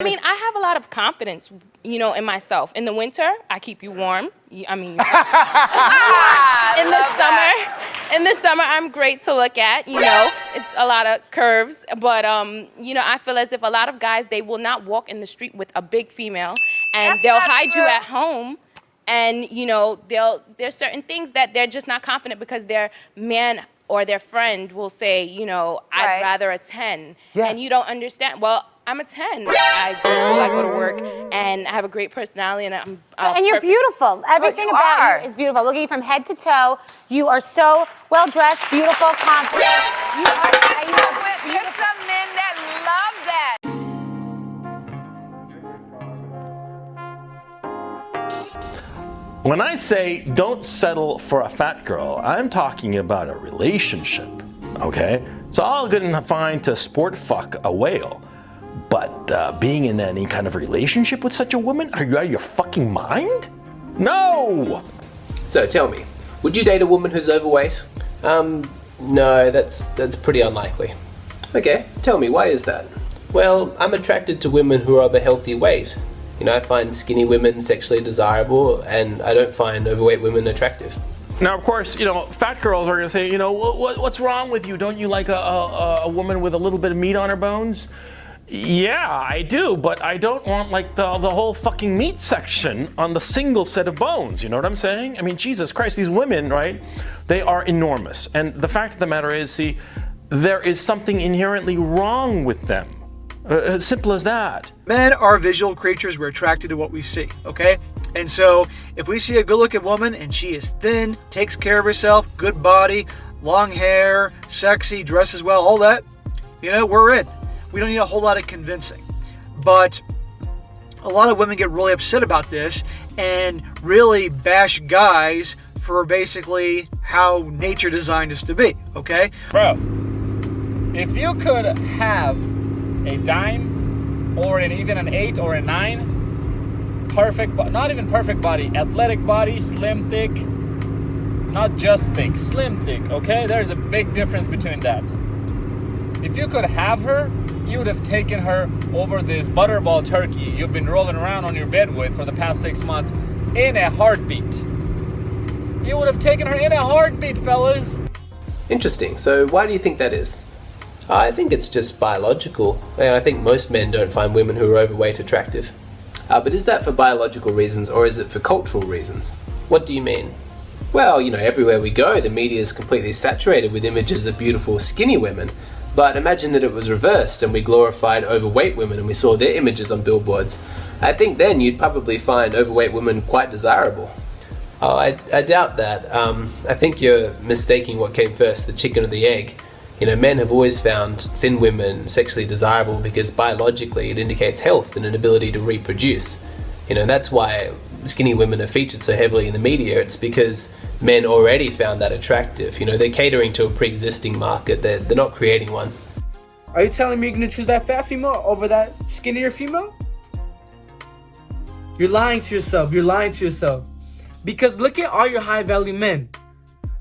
I mean, I have a lot of confidence, you know, in myself. In the winter, I keep you warm. I mean, in the summer, I'm great to look at. You know, it's a lot of curves, but you know, I feel as if a lot of guys, they will not walk in the street with a big female, and they'll hide you at home. And you know, there's certain things that they're just not confident because their man or their friend will say, you know, I'd rather a 10, and you don't understand. Well, I'm a 10. I go to school, I go to work, and I have a great personality, and I'm and you're beautiful. Everything about you is beautiful. Looking from head to toe, you are so well dressed, beautiful, confident. You are beautiful. There's some men that love that. When I say don't settle for a fat girl, I'm talking about a relationship, okay? It's all good and fine to sport fuck a whale, but being in any kind of relationship with such a woman, are you out of your fucking mind? No! So tell me, would you date a woman who's overweight? No, that's pretty unlikely. Okay, tell me, why is that? Well, I'm attracted to women who are of a healthy weight. You know, I find skinny women sexually desirable, and I don't find overweight women attractive. Now, of course, you know, fat girls are going to say, you know, what's wrong with you? Don't you like a woman with a little bit of meat on her bones? Yeah, I do, but I don't want like the whole fucking meat section on the single set of bones, you know what I'm saying? I mean, Jesus Christ, these women, right, they are enormous. And the fact of the matter is, see, there is something inherently wrong with them. As simple as that. Men are visual creatures. We're attracted to what we see, okay? And so if we see a good-looking woman and she is thin, takes care of herself, good body, long hair, sexy, dresses well, all that, you know, we're in. We don't need a whole lot of convincing. But a lot of women get really upset about this and really bash guys for basically how nature designed us to be, okay? Bro, if you could have a dime or even an 8 or a 9, perfect, not even perfect body, athletic body, slim, thick, not just thick, slim, thick, okay? There's a big difference between that. If you could have her, you would have taken her over this butterball turkey you've been rolling around on your bed with for the past 6 months in a heartbeat. You would have taken her in a heartbeat, fellas. Interesting. So why do you think that is? I think it's just biological, and I think most men don't find women who are overweight attractive. But is that for biological reasons, or is it for cultural reasons? What do you mean? Well, you know, everywhere we go, the media is completely saturated with images of beautiful, skinny women. But imagine that it was reversed and we glorified overweight women and we saw their images on billboards. I think then you'd probably find overweight women quite desirable. Oh, I doubt that. I think you're mistaking what came first, the chicken or the egg. You know, men have always found thin women sexually desirable because biologically it indicates health and an ability to reproduce. You know, that's why skinny women are featured so heavily in the media. It's because men already found that attractive. You know, they're catering to a pre-existing market. They're not creating one. Are you telling me you're gonna choose that fat female over that skinnier female? You're lying to yourself. You're lying to yourself. Because look at all your high-value men.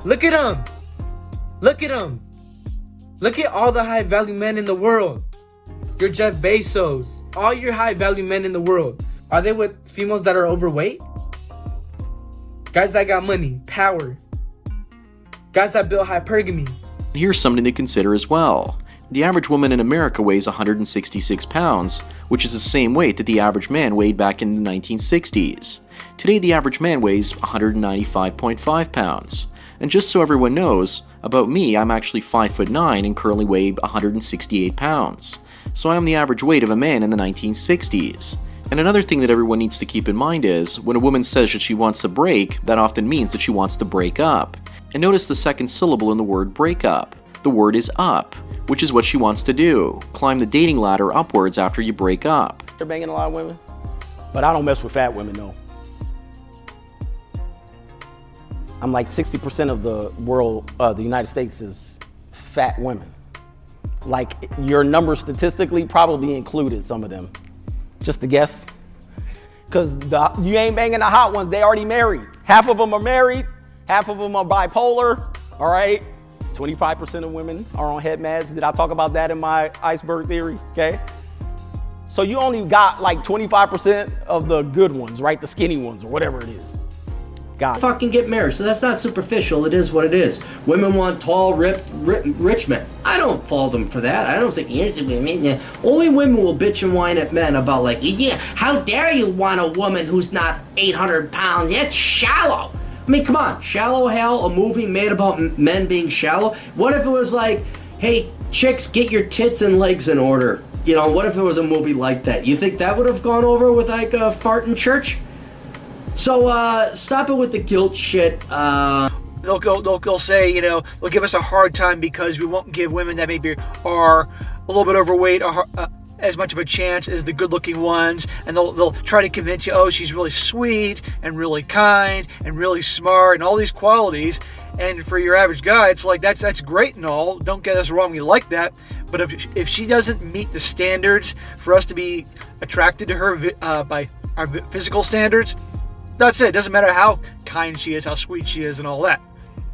Look at them. Look at them. Look at all the high-value men in the world. Your Jeff Bezos. All your high-value men in the world. Are they with females that are overweight? Guys that got money, power. Guys that built hypergamy. Here's something to consider as well. The average woman in America weighs 166 pounds, which is the same weight that the average man weighed back in the 1960s. Today, the average man weighs 195.5 pounds. And just so everyone knows, about me, I'm actually 5'9" and currently weigh 168 pounds. So I'm the average weight of a man in the 1960s. And another thing that everyone needs to keep in mind is, when a woman says that she wants to break, that often means that she wants to break up. And notice the second syllable in the word break up. The word is up, which is what she wants to do. Climb the dating ladder upwards after you break up. They're banging a lot of women, but I don't mess with fat women, though. I'm like 60% of the world, the United States is fat women. Like, your number statistically probably included some of them. Just a guess. Because you ain't banging the hot ones, they already married. Half of them are married, half of them are bipolar, all right? 25% of women are on head meds. Did I talk about that in my iceberg theory, okay? So you only got like 25% of the good ones, right? The skinny ones or whatever it is. Got it. Fucking get married. So that's not superficial. It is what it is. Women want tall, ripped, rich men. I don't fault them for that. I don't say, only women will bitch and whine at men about like, yeah, how dare you want a woman who's not 800 pounds? That's shallow. I mean, come on. Shallow Hell, a movie made about men being shallow. What if it was like, hey, chicks, get your tits and legs in order? You know, what if it was a movie like that? You think that would have gone over with like a fart in church? So, stop it with the guilt shit. They'll say, you know, they'll give us a hard time because we won't give women that maybe are a little bit overweight as much of a chance as the good-looking ones, and they'll try to convince you, oh, she's really sweet and really kind and really smart and all these qualities. And for your average guy, it's like that's great and all. Don't get us wrong, we like that. But if she doesn't meet the standards for us to be attracted to her by our physical standards, that's it. It doesn't matter how kind she is, how sweet she is, and all that.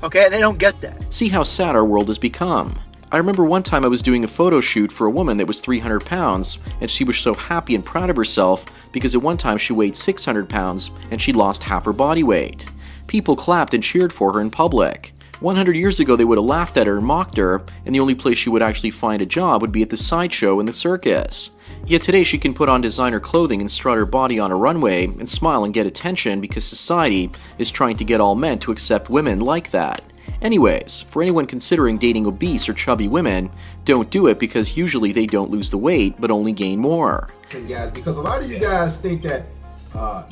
Okay? And they don't get that. See how sad our world has become. I remember one time I was doing a photo shoot for a woman that was 300 pounds, and she was so happy and proud of herself because at one time she weighed 600 pounds and she lost half her body weight. People clapped and cheered for her in public. 100 years ago they would have laughed at her and mocked her, and the only place she would actually find a job would be at the sideshow in the circus. Yet today she can put on designer clothing and strut her body on a runway and smile and get attention because society is trying to get all men to accept women like that. Anyways, for anyone considering dating obese or chubby women, don't do it because usually they don't lose the weight but only gain more. Guys, because a lot of you guys think that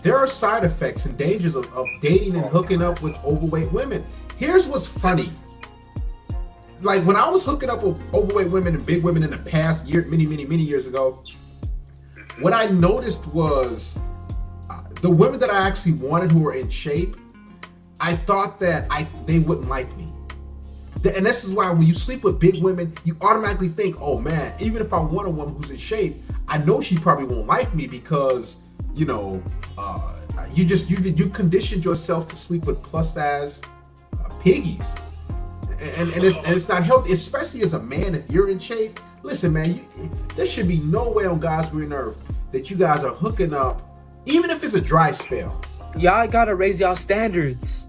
there are side effects and dangers of dating and hooking up with overweight women. Here's what's funny. Like when I was hooking up with overweight women and big women in the past year, many years ago, what I noticed was the women that I actually wanted who were in shape, I thought that they wouldn't like me. And this is why when you sleep with big women, you automatically think, oh man, even if I want a woman who's in shape, I know she probably won't like me because, you know, you conditioned yourself to sleep with plus size piggies. And it's not healthy, especially as a man. If you're in shape, listen, man, there should be no way on God's green earth that you guys are hooking up, even if it's a dry spell. Y'all gotta raise y'all standards.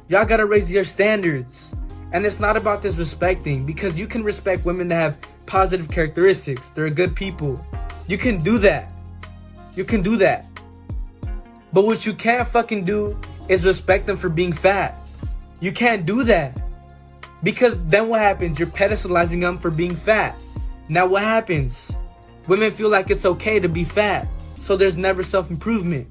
Y'all gotta raise your standards. And it's not about disrespecting, because you can respect women that have positive characteristics. They're good people. You can do that. You can do that. But what you can't fucking do is respect them for being fat. You can't do that. Because then what happens? You're pedestalizing them for being fat. Now what happens? Women feel like it's okay to be fat. So there's never self-improvement.